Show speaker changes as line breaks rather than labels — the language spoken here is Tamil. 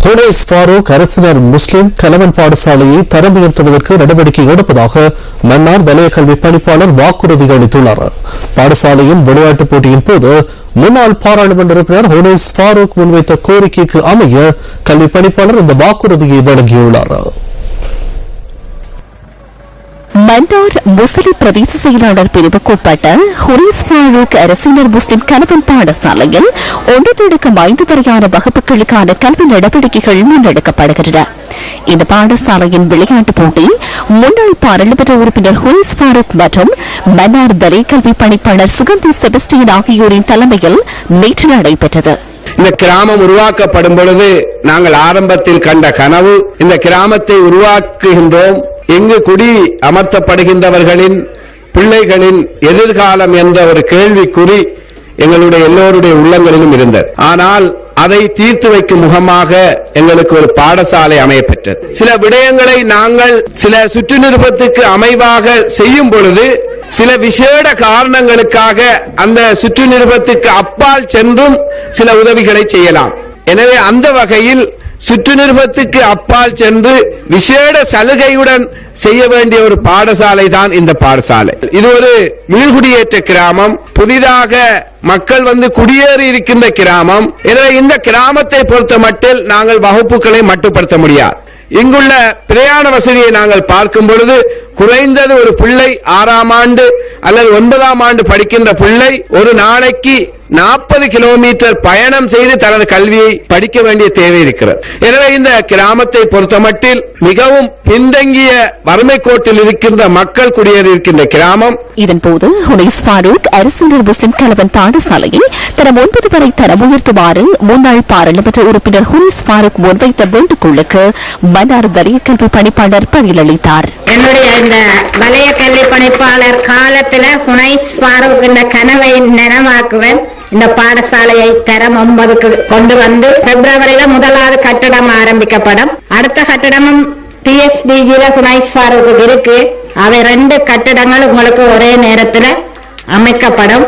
ஹுனைஸ் ஃபாரூக் அரசினர் முஸ்லிம் கலவன் பாடசாலையை தரம் உயர்த்துவதற்கு நடவடிக்கை எடுப்பதாக மன்னார் வலய கல்வி பணிப்பாளர் வாக்குறுதி அளித்துள்ளார். பாடசாலையின் விளையாட்டுப் போட்டியின் போது முன்னாள் பாராளுமன்ற உறுப்பினர் ஹுனைஸ் ஃபாரூக் முன்வைத்த கோரிக்கைக்கு அமைய கல்வி பணிப்பாளர் இந்த வாக்குறுதியை வழங்கியுள்ளார்.
மன்னார் முஸ்லிம் பிரதேச செயலாளர் பிரிவுக்குட்பட்ட ஹுனைஸ் ஃபாரூக் அரசினர் முஸ்லிம் கலவன் பாடசாலையில் 1-5 வரையான வகுப்புகளுக்கான கல்வி நடவடிக்கைகள் முன்னெடுக்கப்படுகின்றன. இந்த பாடசாலையின் விளையாட்டுப் போட்டி முன்னாள் பாராளுமன்ற உறுப்பினர் ஹுனைஸ் ஃபாரூக் மற்றும் மன்னார் வலய கல்வி பணிப்பாளர் சுகந்தி செபஸ்டியன் ஆகியோரின் தலைமையில் நேற்று நடைபெற்றது.
இந்த கிராமம் உருவாக்கப்படும் பொழுது நாங்கள் ஆரம்பத்தில் கண்ட கனவு, இந்த கிராமத்தை உருவாக்குகின்றோம், எங்கு குடி அமர்த்தப்படுகின்றவர்களின் பிள்ளைகளின் எதிர்காலம் என்ற ஒரு கேள்விக்குறி எங்களுடைய எல்லோருடைய உள்ளங்களிலும் இருந்தது. ஆனால் அதை தீர்த்து வைக்கும் முகமாக எங்களுக்கு ஒரு பாடசாலை அமையப்பெற்றது. சில விடயங்களை நாங்கள் சில சுற்று நிருபத்துக்கு அமைவாக செய்யும் பொழுது சில விசேட காரணங்களுக்காக அந்த சுற்று நிருபத்துக்கு அப்பால் சென்றும் சில உதவிகளை செய்யலாம். எனவே அந்த வகையில் சுற்று நிருபத்துக்கு அப்பால் சென்று விசேட சலுகையுடன் செய்ய வேண்டிய ஒரு பாடசாலை தான் இந்த பாடசாலை. இது ஒரு மீள்குடியேற்ற கிராமம், புதிதாக மக்கள் வந்து குடியேறி இருக்கின்ற கிராமம். எனவே இந்த கிராமத்தை பொறுத்த மட்டில் நாங்கள் வகுப்புகளை மட்டுப்படுத்த முடியாது. இங்குள்ள பிரயாண வசதியை நாங்கள் பார்க்கும் பொழுது குறைந்தது ஒரு பிள்ளை 6ஆம் ஆண்டு அல்லது 9ஆம் ஆண்டு படிக்கின்ற பிள்ளை ஒரு நாளைக்கு 40 கிலோமீட்டர் பயணம் செய்து தனது கல்வியை படிக்க வேண்டிய தேவை இருக்கிறது. எனவே இந்த கிராமத்தை பொறுத்தமட்டில் மிகவும் பின்தங்கிய வறுமை கோட்டில் இருக்கின்ற மக்கள் குடியேறி இருக்கின்ற கிராமம்.
இதன்போது ஹுனைஸ் ஃபாரூக் அரசினர் முஸ்லிம் கலவன் பாடசாலையை தரம் 9 வரை தரம் உயர்த்துமாறு முன்னாள் பாராளுமன்ற உறுப்பினர் ஹுனைஸ் ஃபாரூக் முன்வைத்த வேண்டுகோளுக்கு மன்னார் வலய கல்வி பணிப்பாளர் பதிலளித்தார்.
என்னுடைய இந்த வலய கல்வி பணிப்பாளர் காலத்தில் ஹுனைஸ் ஃபாரூக் இந்த கனவை நனவாக்குவேன். இந்த பாடசாலையை தரம் 9க்கு கொண்டு வந்து பிப்ரவரியில முதலாவது கட்டடம் ஆரம்பிக்கப்படும். அடுத்த கட்டடமும் PSDGல ஹுனைஸ் ஃபாரூக் இருக்கு. அவை 2 கட்டடங்கள் உங்களுக்கு ஒரே நேரத்தில் அமைக்கப்படும்.